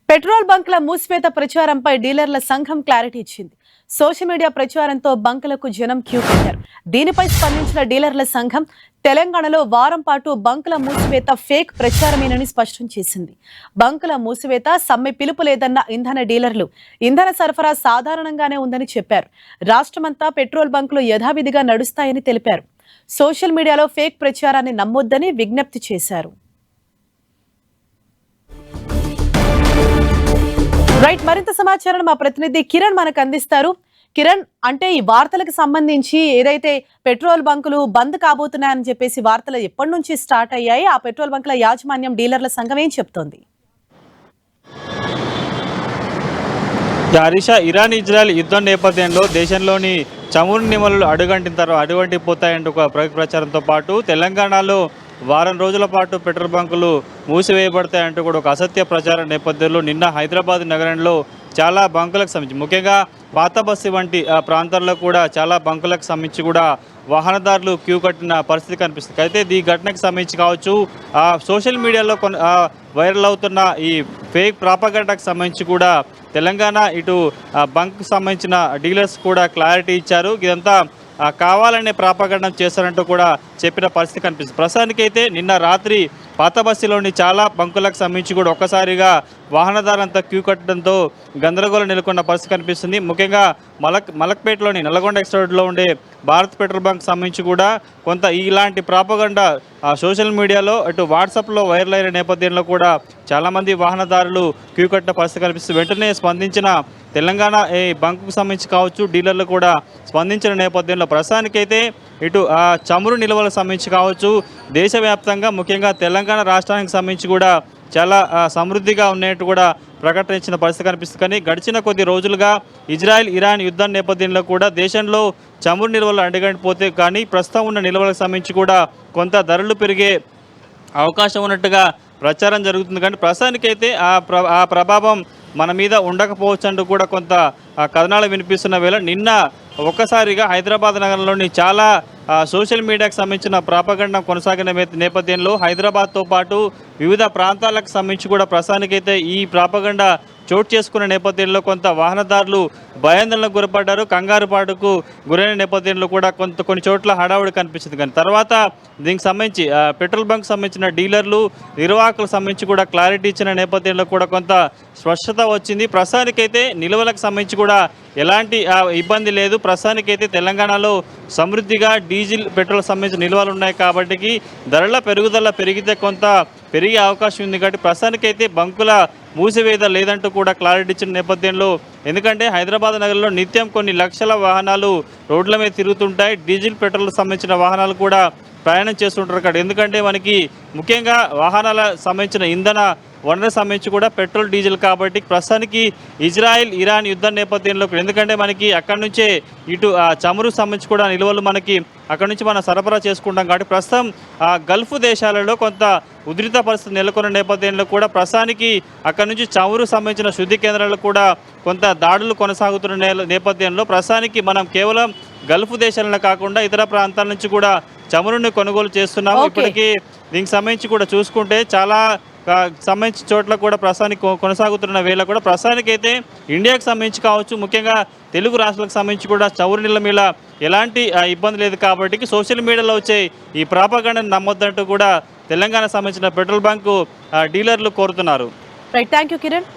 Petrol బంకుల మూసివేత ప్రచారంపై డీలర్ల సంఘం clarity ఇచ్చింది. Social media ప్రచారంతో బంకులకు జనం క్యూ కట్టారు. దీనిపై స్పందించిన డీలర్ల సంఘం తెలంగాణలో వారం పాటు బంకుల మూసివేత ఫేక్ ప్రచారమేనని స్పష్టం చేసింది. బంకుల మూసివేత సమ్మె పిలుపు లేదన్న ఇంధన డీలర్లు ఇంధన సరఫరా సాధారణంగానే ఉందని చెప్పారు. రాష్ట్రమంతా పెట్రోల్ బంకులు యథావిధిగా నడుస్తాయని తెలిపారు. సోషల్ మీడియాలో ఫేక్ ప్రచారాన్ని నమ్మొద్దని విజ్ఞప్తి చేశారు. రైట్, మరింత సమాచారం మా ప్రతినిధి కిరణ్ మనకు అందిస్తారు. కిరణ్, అంటే ఈ వార్తలకు సంబంధించి ఏదైతే పెట్రోల్ బంకులు బంద్ కాబోతున్నాయని చెప్పేసి వార్తలు ఎప్పటి నుంచి స్టార్ట్ అయ్యాయి, ఆ పెట్రోల్ బంకుల యాజమాన్యం డీలర్ల సంఘం ఏం చెప్తోంది? హరీష, ఇరాన్ ఇజ్రాయెల్ యుద్ధం నేపథ్యంలో దేశంలోని చమురు నిల్వలు అడుగంటిపోతాయంటూ ఒక ప్రచారంతో పాటు తెలంగాణలో వారం రోజుల పాటు పెట్రోల్ బంకులు మూసివేయబడతాయంటూ కూడా ఒక అసత్య ప్రచారం నేపథ్యంలో నిన్న హైదరాబాద్ నగరంలో చాలా బంకులకు సంబంధించి ముఖ్యంగా పాత బస్సు వంటి ప్రాంతాల్లో కూడా చాలా బంకులకు సంబంధించి కూడా వాహనదారులు క్యూ కట్టిన పరిస్థితి కనిపిస్తుంది. అయితే ఈ ఘటనకు సంబంధించి కావచ్చు, సోషల్ మీడియాలో వైరల్ అవుతున్న ఈ ఫేక్ ప్రాపగండాకు సంబంధించి కూడా తెలంగాణ ఇటు బంక్ సంబంధించిన డీలర్స్ కూడా క్లారిటీ ఇచ్చారు. ఇదంతా కావాలనే ప్రాపగండం చేస్తారంటూ కూడా చెప్పిన పరిస్థితి కనిపిస్తుంది. ప్రస్తుతానికైతే నిన్న రాత్రి పాత బస్సులోని చాలా బంకులకు సంబంధించి కూడా ఒక్కసారిగా వాహనదారులంతా క్యూ కట్టడంతో గందరగోళం నెలకొన్న పరిస్థితి కనిపిస్తుంది. ముఖ్యంగా మలక్పేటలోని నల్గొండ ఎక్స్ రోడ్లో ఉండే భారత్ పెట్రోల్ బంక్ సంబంధించి కూడా కొంత ఇలాంటి ప్రాపగండా సోషల్ మీడియాలో అటు వాట్సాప్లో వైరల్ అయిన నేపథ్యంలో కూడా చాలామంది వాహనదారులు క్యూ కట్టిన పరిస్థితి కనిపిస్తుంది. వెంటనే స్పందించిన తెలంగాణ ఈ బంకుకు సంబంధించి కావచ్చు డీలర్లు కూడా స్పందించిన నేపథ్యంలో ప్రస్తుతానికైతే ఇటు చమురు నిల్వలకు సంబంధించి కావచ్చు దేశవ్యాప్తంగా ముఖ్యంగా తెలంగాణ రాష్ట్రానికి సంబంధించి కూడా చాలా సమృద్ధిగా ఉన్నట్టు కూడా ప్రకటించిన పరిస్థితి కనిపిస్తుంది. కానీ గడిచిన కొద్ది రోజులుగా ఇజ్రాయెల్ ఇరాన్ యుద్ధం నేపథ్యంలో కూడా దేశంలో చమురు నిల్వలు అడుగంటిపోతే కానీ ప్రస్తుతం ఉన్న నిల్వలకు సంబంధించి కూడా కొంత ధరలు పెరిగే అవకాశం ఉన్నట్టుగా ప్రచారం జరుగుతుంది. కానీ ప్రస్తుతానికైతే ఆ ప్రభావం మన మీద ఉండకపోవచ్చు అంటూ కూడా కొంత కథనాలు వినిపిస్తున్న వేళ నిన్న ఒక్కసారిగా హైదరాబాద్ నగరంలోని చాలా సోషల్ మీడియాకు సంబంధించిన ప్రాపగండం కొనసాగిన నేపథ్యంలో హైదరాబాద్తో పాటు వివిధ ప్రాంతాలకు సంబంధించి కూడా ప్రస్తుతానికైతే ఈ ప్రాపగండ చోటు చేసుకున్న నేపథ్యంలో కొంత వాహనదారులు భయాందోళనకు గురపడ్డారు. కంగారుపాటుకు గురైన నేపథ్యంలో కూడా కొన్ని చోట్ల హడావుడి కనిపించింది. కానీ తర్వాత దీనికి సంబంధించి పెట్రోల్ బంక్ సంబంధించిన డీలర్లు నిర్వాహకులకు సంబంధించి కూడా క్లారిటీ ఇచ్చిన నేపథ్యంలో కూడా కొంత స్పష్టత వచ్చింది. ప్రస్తుతానికైతే నిల్వలకు సంబంధించి కూడా ఎలాంటి ఇబ్బంది లేదు. ప్రస్తుతానికైతే తెలంగాణలో సమృద్ధిగా డీజిల్ పెట్రోల్ సంబంధించిన నిల్వలు ఉన్నాయి కాబట్టి ధరల పెరుగుదల పెరిగితే కొంత పెరిగే అవకాశం ఉంది. కాబట్టి ప్రస్తుతానికైతే బంకుల మూసివేత లేదంటూ కూడా క్లారిటీ ఇచ్చిన నేపథ్యంలో ఎందుకంటే హైదరాబాద్ నగరంలో నిత్యం కొన్ని లక్షల వాహనాలు రోడ్ల మీద తిరుగుతుంటాయి. డీజిల్ పెట్రోల్ సంబంధించిన వాహనాలు కూడా ప్రయాణం చేస్తుంటారు అక్కడ. ఎందుకంటే మనకి ముఖ్యంగా వాహనాల సంబంధించిన ఇంధన వనరులకు సంబంధించి కూడా పెట్రోల్ డీజిల్ కాబట్టి ప్రస్తుతానికి ఇజ్రాయెల్ ఇరాన్ యుద్ధం నేపథ్యంలో ఎందుకంటే మనకి అక్కడి నుంచే ఇటు చమురు సంబంధించి కూడా నిల్వలు మనకి అక్కడి నుంచి మనం సరఫరా చేసుకుంటాం కాబట్టి ప్రస్తుతం గల్ఫ్ దేశాలలో కొంత ఉధృత పరిస్థితి నెలకొన్న నేపథ్యంలో కూడా ప్రస్తుతానికి అక్కడి నుంచి చమురు సంబంధించిన శుద్ధి కేంద్రాలకు కూడా కొంత దాడులు కొనసాగుతున్న నేపథ్యంలో ప్రస్తుతానికి మనం కేవలం గల్ఫ్ దేశాలను కాకుండా ఇతర ప్రాంతాల నుంచి కూడా చమురుని కొనుగోలు చేస్తున్నాము. ఇప్పటికీ దీనికి సంబంధించి కూడా చూసుకుంటే చాలా సంబంధించిన చోట్ల కూడా ప్రస్తుతానికి కొనసాగుతున్న వేళ కూడా ప్రస్తుతానికి అయితే ఇండియాకు సంబంధించి కావచ్చు ముఖ్యంగా తెలుగు రాష్ట్రాలకు సంబంధించి కూడా చమురు నిల్వ మీద ఎలాంటి ఇబ్బంది లేదు కాబట్టి సోషల్ మీడియాలో వచ్చే ఈ ప్రాపగండాను నమ్మొద్దంటూ కూడా తెలంగాణ సంబంధించిన పెట్రోల్ బంకు డీలర్లు కోరుతున్నారు. Right, thank you Kiran.